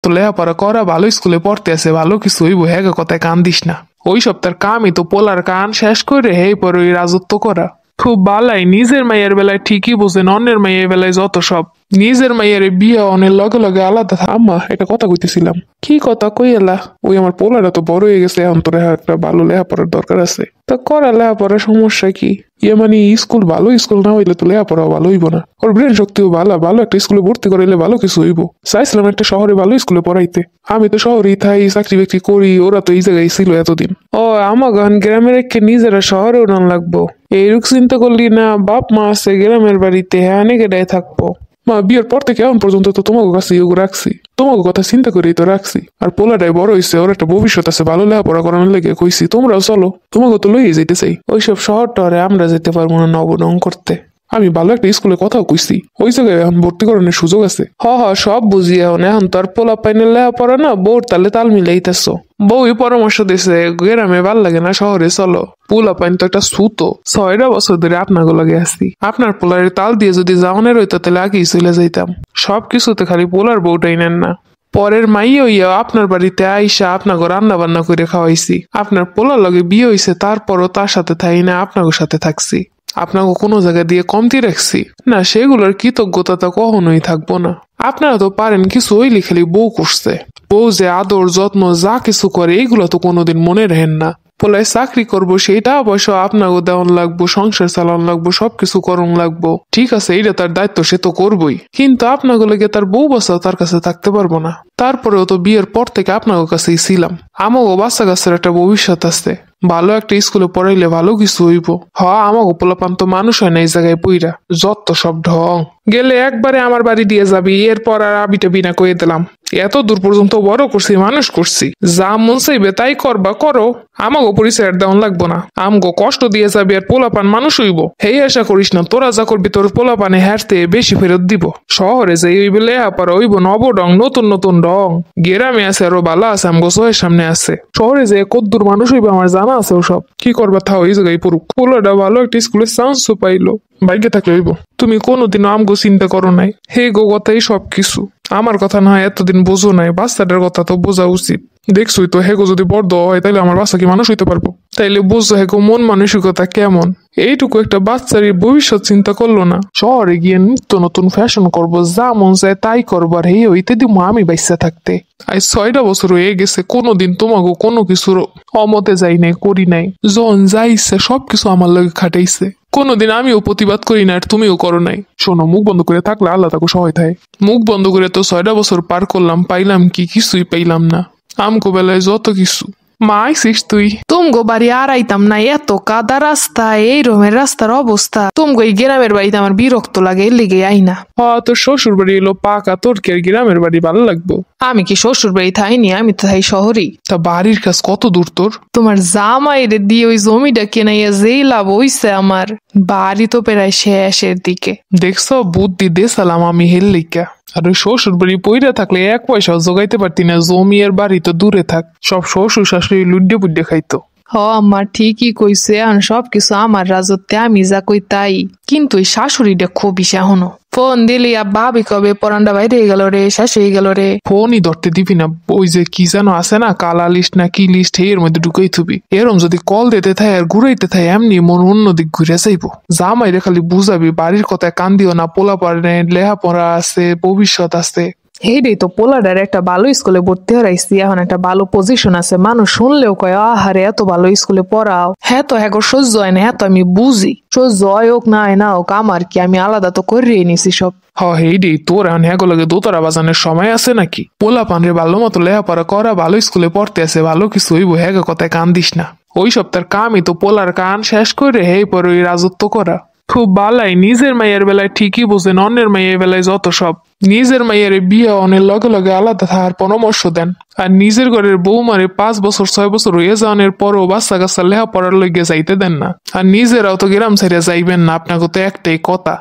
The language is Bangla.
তো লেখাপড়া করা, ভালো স্কুলে পড়তে আছে, ভালো কিছু হইব, হ্যাঁ কথায় কান দিস না। ওই সপ্তাহের কামই তো পোলার কান শেষ করে হে পরে ওই রাজত্ব করা। খুব বালাই, নিজের মাইয়ের বেলায় ঠিকই বোঝেন, অন্যের মাইয়ের বেলায় যত সব। নিজের মাইয়ের বিয়ে অনের লগে লগে আলাদা। আম্মা একটা কথা কইতেছিলাম। কি কথা কই এলা? ওই আমার পোলারা তো বড় হয়ে গেছে, এখন তোর একটা ভালো লেখাপড়ার দরকার আছে। তা করা লেখাপড়ার সমস্যা কি? মানে স্কুল ভালো স্কুল না হইলে তো লেখাপড়াও ভালো হইব না। ওর ব্রেন শক্তিও ভালো, ভালো একটা স্কুলে ভর্তি করাইলে ভালো কিছু হইব। চাইছিলাম একটা শহরে ভালো স্কুলে পড়াইতে। আমি তো শহরেই থাই, চাকরি বাকরি করি, ওরা তো এই জায়গায় ছিল এতদিন। ও আমার গান গ্রামের একে নিজেরা শহরে উড়ান লাগবো এইরূপ চিন্তা করলি না? বাপ মা আছে গ্রামের বাড়িতে, হ্যাঁ অনেকেটাই থাকবো। মা বিয়ের পর থেকে এখন পর্যন্ত তো তোমাকে কাছে ইয়োগ রাখছি, তোমাকে কথা চিন্তা করেই তো রাখছি। আর পোলাটাই বড় হয়েছে, ওর একটা ভবিষ্যৎ আছে, ভালো লেখাপড়া করানোর লেগে কইছি তোমরাও চলো, তোমাকে তো লইয়ে যেতে চাই। ওইসব শহর টহরে আমরা যেতে পারবো না নবনং করতে। আমি ভালো একটা স্কুলে কথাও কইছি, ওই জায়গায় এখন ভর্তি করানোর সুযোগ আছে। হ সব বুঝি, এখন তো আর পোলা পাইনের লেখাপড়া না, বউর তালে তাল মিলাইতেছ। বউই পরামর্শ দিছে গ্রামে ভাল লাগে না, শহরে চলো। পোলা পাইন তো একটা সুতো, 6টা বছর ধরে আপনাকে লাগে আসছি। আপনার পোলারের তাল দিয়ে যদি যাওয়ানের হইতো তাহলে আগেই চলে যাইতাম। সবকিছুতে খালি পোলার বউটাই নেন না। পরের মাইয়া হইয়া আপনার বাড়িতে আইসা আপনাকে রান্না বান্না করে খাওয়াইছি। আপনার পোলার লগে বিয়ে হইছে, তারপরও তার সাথে থাই না, আপনাকে সাথে থাকছি। আপনাকে কোনো জায়গা দিয়ে কমতি রাখছি না, সেগুলোর কৃতজ্ঞতা তো কখনোই থাকবো না। আপনারা তো পারেন কিছু হইলে খালি বউ করছে। বউ যে আদর যত্ন যা কিছু করে এইগুলো তো কোনোদিন মনে রাখেন না। পোলায় চাকরি করবো, সেইটা অবশ্য আপনাকে দেওয়ান লাগবো, সংসার চালান লাগবো, সবকিছু করন লাগবো। ঠিক আছে, এইটা তার দায়িত্ব, সে তো করবোই। কিন্তু আপনাকে লেগে তার বউ বাচ্চা তার কাছে থাকতে পারবো না। তারপরেও তো বিয়ের পর থেকে আপনাকে কাছেই ছিলাম। আমাকে বাচ্চা কাছের একটা ভবিষ্যৎ আছে, ভালো একটা স্কুলে পড়াইলে ভালো কিছু হইব। আমাকে পোলাপান তো মানুষ হয় না এই জায়গায় পইরা, যত সব ঢং। গেলে একবারে আমার বাড়ি দিয়ে যাবি, এরপর আর আবিটা বিনা কয়ে দিলাম। এত দূর পর্যন্ত বড় করছি, মানুষ করছি, যা মন চাইবে তাই করবা করো, আমাকে পরিচয় দেওয়ান লাগবো না। আমগো কষ্ট দিয়ে যাবি আর পোলাপান মানুষ হইব, হেই আশা করিস না তোরা যা করবি তোর পোলাপানে হারতে বেশি ফেরত দিব। শহরে যাই হইবে লেহাপড়া হইব নব ডং, নতুন নতুন ডং। গ্রামে আছে আরো ভালো আছে, আমগো চোখের সামনে আছে। শহরে যে কদ্দুর মানুষ হইবে আমার জানা আছে, ওসব কি করবা থাও, এই জায়গায় পড়ুক। পোলাটা ভালো একটা স্কুলে চান্সও পাইলো, ভাগ্যে থাকলে হইব। তুমি কোনোদিনও আমগো চিন্তা করো নাই, হে গো কথাই সবকিছু। আমার কথা না হয় এতদিন বোঝো নাই, বাচ্চাটার কথা তো বোঝা উচিত। দেখছই তো, হেগো যদি বড় হয় তাইলে আমার বাচ্চা কি মানুষ হইতে পারবো? তাইলে বুঝছো হেগো মন মানসিকতা কেমন। এইটুকু একটা বাচ্চারই ভবিষ্যৎ চিন্তা করলো না। শহরে গিয়ে নিত্য নতুন ফ্যাশন করবো, যা মন চায় তাই করবো, আর হে হইতে দিব আমি বাইসা থাকতে। আজ 6টা বছর হয়ে গেছে, কোনোদিন তোমাকে কোনো কিছুর অমতে যাই নাই, করি নাই। যখন যা ইচ্ছে সবকিছু আমার লগে খাটাইছে, কোনোদিন আমিও প্রতিবাদ করি না, আর তুমিও করো নাই। শোনো, মুখ বন্ধ করে থাকলে আল্লাহ তাকে সহায় থাকে। মুখ বন্ধ করে তো 6টা বছর পার করলাম, পাইলাম কি? কিছুই পাইলাম না। আমকো বেলায় যত কিছু। মা আইসিস তুই? তুমগো বাড়ি আর আইতাম না, এত কাদা রাস্তা, এই রকমের রাস্তার অবস্থা। তুমগো এই গ্রামের বাড়িতে আমার বিরক্ত লাগে, এর লিগে আই না। তোর শ্বশুর বাড়ি এলো পাকা, তোর কি আর গ্রামের বাড়ি ভালো লাগবো? আমি কি শ্বশুর বাড়ি থাইনি, আমি তো থাই শহরেই। তা বাড়ির কাজ কত দূর তোর? তোমার জামাইরে দিয়ে ওই জমিটা কেনাইয়া যেই লাভ হইছে আমার, বাড়ি তো প্রায় শেষের দিকে। দেখছো বুদ্ধি দেশালাম আমি হেললিকা। আর ওই শ্বশুর বাড়ি পইরা থাকলে 1 পয়সাও জোগাইতে পারতি না, জমি আর বাড়ি তো দূরে থাক, সব শ্বশুর শাশুড়ি লুড্ডে পুড্ডে খাইতো। আমার ঠিকই কইছে, আর সবকিছু আমার রাজত্বে, আমি যা কই তাই। কিন্তু এই শাশুড়িটা খুবই এখনো ফোন দিলি ভাবি কবে পরান্ডা বাইরে গেল রে, শেষ হয়ে গেল রে। ফোনই ধরতে দিবি না, ওই যে কি যেন আছে না, কালা লিস্ট না কি লিস্ট, এর মধ্যে ঢুকাই থুবি। এরম যদি কল দিতে থাই আর ঘুরাইতে থাই, এমনি মন অন্যদিক ঘুরে যাইবো। জামাইরে খালি বুঝাবি বাড়ির কথায় কান দিও না, পোলা পারে লেহাপড়া আছে, ভবিষ্যৎ আছে। হেডেই তো পোলাডার একটা ভালো স্কুলে ভর্তি হরাইছি, এখন একটা ভালো পজিশন আছে, মানুষ শুনলেও কয় আহারে এত ভালো স্কুলে পড়াও। হ্যাঁ তো হ্যাঁ সহ্য হয় না, হ্যাঁ তো আমি বুঝি, সহ্য হয় হোক না হয় না হোক, আমার কি, আমি আলাদা তো করিয়ে নিছি সব। হেইডি তোর এখন হ্যাগো লাগে দোতারা বাজানোর সময় আছে নাকি? পোলা পানরে ভালো মতো লেহাপড়া করা, ভালো স্কুলে পড়তে আছে, ভালো কিছু হইব, হ্যাগো কথায় কান দিস না। ওই সপ্তাহের কামই তো পোলার কান শেষ করে হে পরে ওই রাজত্ব করা। খুব বালাই, নিজের মাইয়ের বেলায় ঠিকই বোঝেন, অন্যের মাইয়ের বেলায় যত সব। নিজের মাইয়ের বিয়ে অনের লগে লগে আলাদা থাকার পরামর্শ দেন, আর নিজের ঘরের বৌমারে 5 বছর 6 বছর হয়ে যাওয়ার পরও বাচ্চা কাচ্চা লেহাপড়ার লইগে যাইতে দেন না। আর নিজেরাও তো গ্রাম ছেড়ে যাইবেন না, আপনাকে তো একটাই কথা।